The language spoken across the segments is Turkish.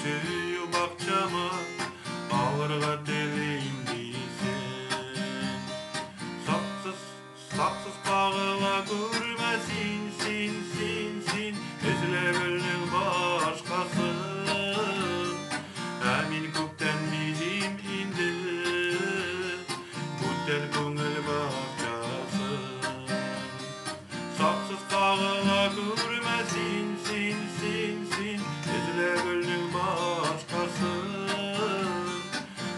Süyü bakçama ağırga dilimdiysen. Saksız bağıla görmesin sin Özlemenin başkasın. Emin kökten bizim indi Güzel köngül bakçasın. Saksız bağıla görmesin sin Özlemenin başkasın.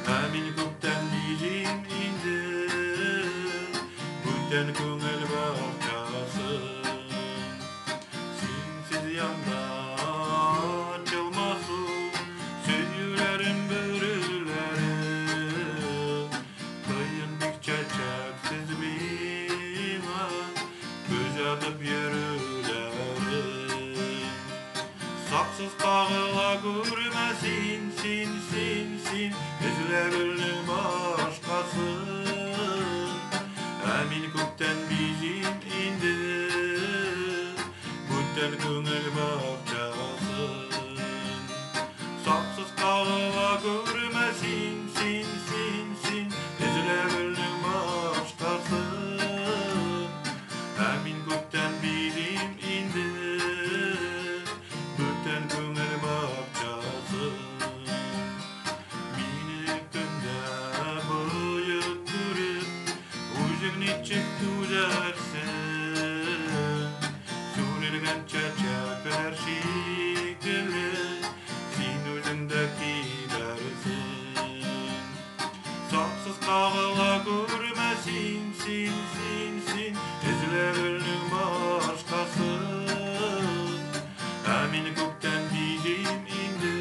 Emin kökten bizim indi Güzel köngül bakçasın. Sinsiz yanda açılmasın Süyülerin bürüleri. Kıyındıkça çeksiz bina Göz atıp yürülerin. Saksız bağıla görmesin sin Özlemenin başkasın. Emin kökten bizim indi Güzel köngül bakçasın. Saksız bağıla görmesin sin Özlemenin başkasın. Emin kökten bizim indi Güzel köngül bakçasın. Minikinde bıyık kırıp Uzun içip tüzersin. Sürülgen çiçekler şekilli Sin özünde gidersin. Saksız bağıla görmesin sin Özlemenin başkasın. Emin kökten bizim indi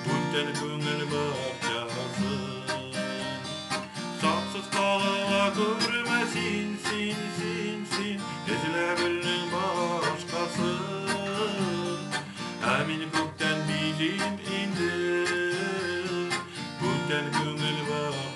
Güzel köngül bakçasın. Saksız bağıla görmesin sin Özlemenin başkasın. Emin kökten bizim indi Güzel köngül bakçasın.